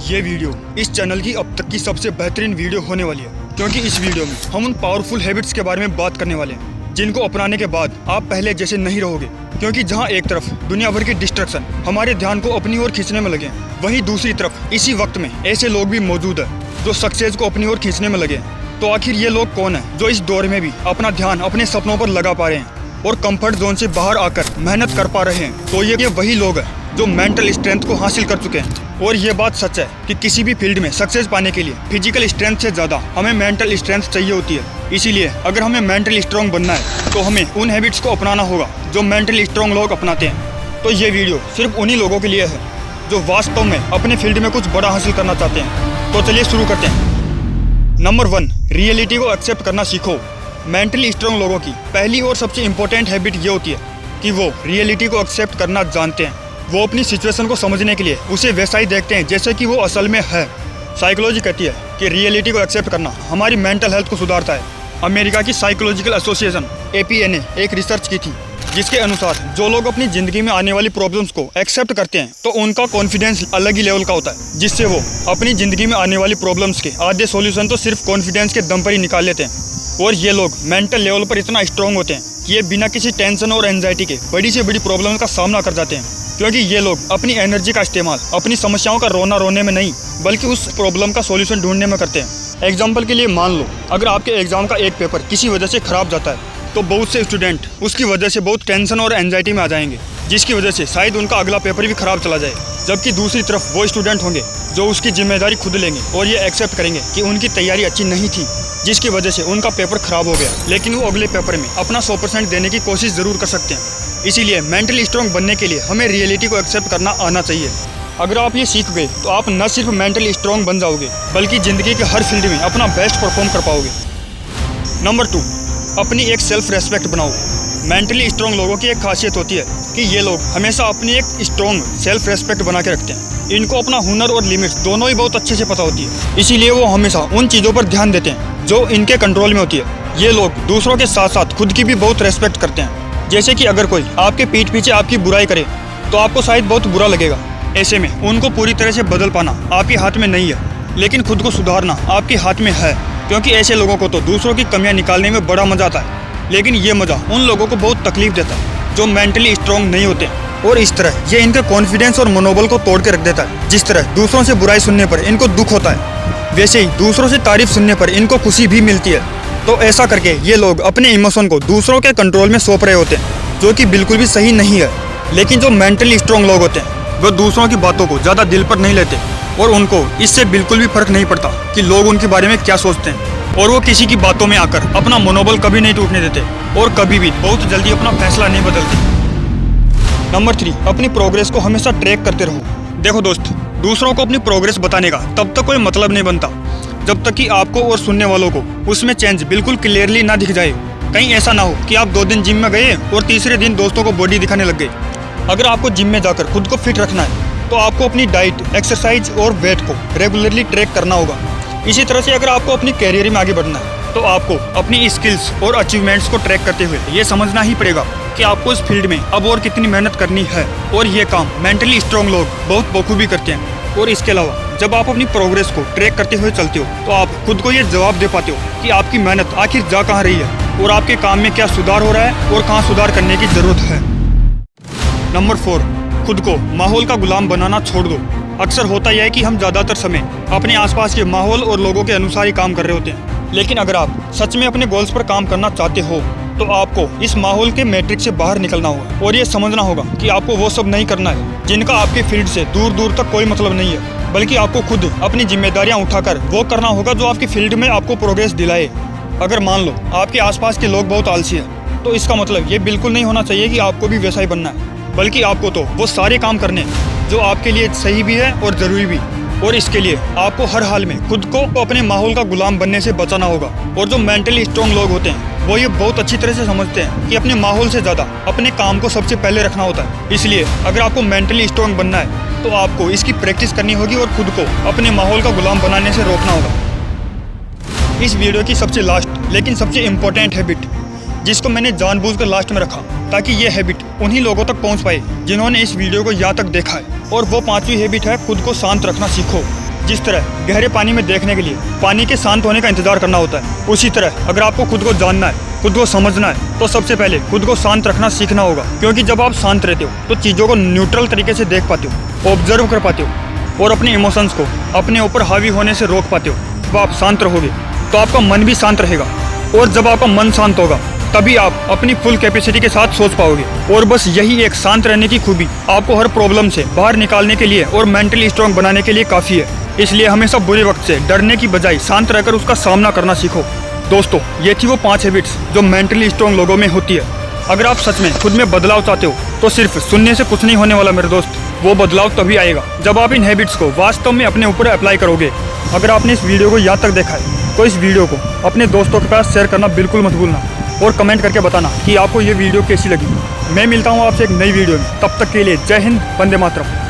ये वीडियो इस चैनल की अब तक की सबसे बेहतरीन वीडियो होने वाली है, क्योंकि इस वीडियो में हम उन पावरफुल हैबिट्स के बारे में बात करने वाले हैं जिनको अपनाने के बाद आप पहले जैसे नहीं रहोगे। क्योंकि जहां एक तरफ दुनिया भर की डिस्ट्रैक्शन हमारे ध्यान को अपनी ओर खींचने में लगे हैं, वहीं दूसरी तरफ इसी वक्त में ऐसे लोग भी मौजूद हैं जो सक्सेस को अपनी ओर खींचने में लगे हैं। तो आखिर ये लोग कौन है जो इस दौर में भी अपना ध्यान अपने सपनों पर लगा पा रहे हैं और कंफर्ट जोन से बाहर आकर मेहनत कर पा रहे हैं? तो ये वही लोग हैं जो मेंटल स्ट्रेंथ को हासिल कर चुके हैं। और ये बात सच है कि किसी भी फील्ड में सक्सेस पाने के लिए फिजिकल स्ट्रेंथ से ज़्यादा हमें मेंटल स्ट्रेंथ चाहिए होती है। इसीलिए अगर हमें मेंटली स्ट्रॉन्ग बनना है तो हमें उन हैबिट्स को अपनाना होगा जो मेंटली स्ट्रॉन्ग लोग अपनाते हैं। तो ये वीडियो सिर्फ उन्हीं लोगों के लिए है जो वास्तव में अपने फील्ड में कुछ बड़ा हासिल करना चाहते हैं। तो चलिए शुरू करते हैं। नंबर 1, रियलिटी को एक्सेप्ट करना सीखो। मेंटली स्ट्रॉन्ग लोगों की पहली और सबसे इम्पोर्टेंट हैबिट ये होती है कि वो रियलिटी को एक्सेप्ट करना जानते हैं। वो अपनी सिचुएशन को समझने के लिए उसे वैसा ही देखते हैं जैसे कि वो असल में है। साइकोलॉजी कहती है कि रियलिटी को एक्सेप्ट करना हमारी मेंटल हेल्थ को सुधारता है। अमेरिका की साइकोलॉजिकल एसोसिएशन APA ने एक रिसर्च की थी जिसके अनुसार जो लोग अपनी ज़िंदगी में आने वाली प्रॉब्लम्स को एक्सेप्ट करते हैं तो उनका कॉन्फिडेंस अलग ही लेवल का होता है, जिससे वो अपनी ज़िंदगी में आने वाली प्रॉब्लम्स के आधे सॉल्यूशन तो सिर्फ कॉन्फिडेंस के दम पर ही निकाल लेते हैं। और ये लोग मेंटल लेवल पर इतना स्ट्रॉन्ग होते हैं कि ये बिना किसी टेंशन और एंजाइटी के बड़ी से बड़ी प्रॉब्लम का सामना कर जाते हैं, क्योंकि ये लोग अपनी एनर्जी का इस्तेमाल अपनी समस्याओं का रोने में नहीं बल्कि उस प्रॉब्लम का सॉल्यूशन ढूंढने में करते हैं। एग्जाम्पल के लिए मान लो अगर आपके एग्जाम का एक पेपर किसी वजह से खराब जाता है तो बहुत से स्टूडेंट उसकी वजह से बहुत टेंशन और एंजाइटी में आ जाएंगे, जिसकी वजह से शायद उनका अगला पेपर भी खराब चला जाए। जबकि दूसरी तरफ वो स्टूडेंट होंगे जो उसकी जिम्मेदारी खुद लेंगे और ये एक्सेप्ट करेंगे कि उनकी तैयारी अच्छी नहीं थी जिसकी वजह से उनका पेपर खराब हो गया, लेकिन वो अगले पेपर में अपना 100% देने की कोशिश ज़रूर कर सकते हैं। इसीलिए मेंटली स्ट्रॉन्ग बनने के लिए हमें रियलिटी को एक्सेप्ट करना आना चाहिए। अगर आप ये सीख गए तो आप न सिर्फ मेंटली स्ट्रॉन्ग बन जाओगे बल्कि ज़िंदगी के हर फील्ड में अपना बेस्ट परफॉर्म कर पाओगे। नंबर 2, अपनी एक सेल्फ रेस्पेक्ट बनाओ। मेंटली स्ट्रॉन्ग लोगों की एक खासियत होती है कि ये लोग हमेशा अपनी एक स्ट्रॉन्ग सेल्फ रेस्पेक्ट बना के रखते हैं। इनको अपना हुनर और लिमिट्स दोनों ही बहुत अच्छे से पता होती है, इसीलिए वो हमेशा उन चीज़ों पर ध्यान देते हैं जो इनके कंट्रोल में होती है। ये लोग दूसरों के साथ साथ खुद की भी बहुत रेस्पेक्ट करते हैं। जैसे कि अगर कोई आपके पीठ पीछे आपकी बुराई करे तो आपको शायद बहुत बुरा लगेगा। ऐसे में उनको पूरी तरह से बदल पाना आपके हाथ में नहीं है, लेकिन खुद को सुधारना आपके हाथ में है, क्योंकि ऐसे लोगों को तो दूसरों की कमियां निकालने में बड़ा मजा आता है, लेकिन ये मजा उन लोगों को बहुत तकलीफ देता है जो मेंटली स्ट्रॉन्ग नहीं होते। और इस तरह ये इनके कॉन्फिडेंस और मनोबल को तोड़ के रख देता है। जिस तरह दूसरों से बुराई सुनने पर इनको दुख होता है, वैसे ही दूसरों से तारीफ सुनने पर इनको खुशी भी मिलती है। तो ऐसा करके ये लोग अपने इमोशन को दूसरों के कंट्रोल में सौंप रहे होते हैं, जो कि बिल्कुल भी सही नहीं है। लेकिन जो मेंटली स्ट्रॉन्ग लोग होते हैं वो दूसरों की बातों को ज़्यादा दिल पर नहीं लेते और उनको इससे बिल्कुल भी फर्क नहीं पड़ता कि लोग उनके बारे में क्या सोचते हैं। और वो किसी की बातों में आकर अपना मनोबल कभी नहीं टूटने देते और कभी भी बहुत जल्दी अपना फैसला नहीं बदलते। नंबर 3, अपनी प्रोग्रेस को हमेशा ट्रैक करते रहो। देखो दोस्त, दूसरों को अपनी प्रोग्रेस बताने का तब तक कोई मतलब नहीं बनता जब तक कि आपको और सुनने वालों को उसमें चेंज बिल्कुल क्लियरली ना दिख जाए। कहीं ऐसा ना हो कि आप 2 दिन जिम में गए और तीसरे दिन दोस्तों को बॉडी दिखाने लग गए। अगर आपको जिम में जाकर खुद को फिट रखना है तो आपको अपनी डाइट, एक्सरसाइज और वेट को रेगुलरली ट्रैक करना होगा। इसी तरह से अगर आपको अपनी कैरियर में आगे बढ़ना है तो आपको अपनी स्किल्स और अचीवमेंट्स को ट्रैक करते हुए ये समझना ही पड़ेगा कि आपको इस फील्ड में अब और कितनी मेहनत करनी है। और ये काम मेंटली स्ट्रॉन्ग लोग बहुत बखूबी करते हैं। और इसके अलावा जब आप अपनी प्रोग्रेस को ट्रैक करते हुए चलते हो तो आप खुद को ये जवाब दे पाते हो कि आपकी मेहनत आखिर जा कहाँ रही है और आपके काम में क्या सुधार हो रहा है और कहाँ सुधार करने की जरूरत है। नंबर 4, खुद को माहौल का गुलाम बनाना छोड़ दो। अक्सर होता यह है कि हम ज़्यादातर समय अपने आसपास के माहौल और लोगों के अनुसार ही काम कर रहे होते हैं, लेकिन अगर आप सच में अपने गोल्स पर काम करना चाहते हो तो आपको इस माहौल के मैट्रिक्स से बाहर निकलना होगा और ये समझना होगा कि आपको वो सब नहीं करना है जिनका आपके फील्ड से दूर दूर तक कोई मतलब नहीं है, बल्कि आपको खुद अपनी जिम्मेदारियां उठाकर वो करना होगा जो आपकी फील्ड में आपको प्रोग्रेस दिलाए। अगर मान लो आपके आसपास के लोग बहुत आलसी हैं तो इसका मतलब ये बिल्कुल नहीं होना चाहिए कि आपको भी वैसा ही बनना है, बल्कि आपको तो वो सारे काम करने हैं जो आपके लिए सही भी है और ज़रूरी भी। और इसके लिए आपको हर हाल में खुद को अपने माहौल का गुलाम बनने से बचाना होगा। और जो मेंटली स्ट्रॉन्ग लोग होते हैं वो ये बहुत अच्छी तरह से समझते हैं कि अपने माहौल से ज़्यादा अपने काम को सबसे पहले रखना होता है। इसलिए अगर आपको मेंटली स्ट्रॉन्ग बनना है तो आपको इसकी प्रैक्टिस करनी होगी और खुद को अपने माहौल का गुलाम बनाने से रोकना होगा। इस वीडियो की सबसे लास्ट लेकिन सबसे इम्पोर्टेंट हैबिट जिसको मैंने जानबूझकर लास्ट में रखा ताकि ये हैबिट उन्हीं लोगों तक पहुंच पाए जिन्होंने इस वीडियो को यहाँ तक देखा है, और वो 5वीं हैबिट है खुद को शांत रखना सीखो। जिस तरह गहरे पानी में देखने के लिए पानी के शांत होने का इंतजार करना होता है, उसी तरह अगर आपको खुद को जानना है, खुद को समझना है, तो सबसे पहले खुद को शांत रखना सीखना होगा। क्योंकि जब आप शांत रहते हो तो चीज़ों को न्यूट्रल तरीके से देख पाते हो, ऑब्जर्व कर पाते हो और अपने इमोशंस को अपने ऊपर हावी होने से रोक पाते हो। जब आप शांत रहोगे तो आपका मन भी शांत रहेगा, और जब आपका मन शांत होगा तभी आप अपनी फुल कैपेसिटी के साथ सोच पाओगे। और बस यही एक शांत रहने की खूबी आपको हर प्रॉब्लम से बाहर निकालने के लिए और मेंटली स्ट्रांग बनाने के लिए काफ़ी है। इसलिए हमेशा बुरे वक्त से डरने की बजाय शांत रहकर उसका सामना करना सीखो। दोस्तों, ये थी वो 5 हैबिट्स जो मेंटली स्ट्रांग लोगों में होती है। अगर आप सच में खुद में बदलाव चाहते हो तो सिर्फ सुनने से कुछ नहीं होने वाला मेरे दोस्त। वो बदलाव तभी आएगा जब आप इन हैबिट्स को वास्तव में अपने ऊपर अप्लाई करोगे। अगर आपने इस वीडियो को यहाँ तक देखा है तो इस वीडियो को अपने दोस्तों के पास शेयर करना बिल्कुल मत भूलना, और कमेंट करके बताना कि आपको ये वीडियो कैसी लगी। मैं मिलता हूँ आपसे एक नई वीडियो में, तब तक के लिए जय हिंद, वंदे मातरम।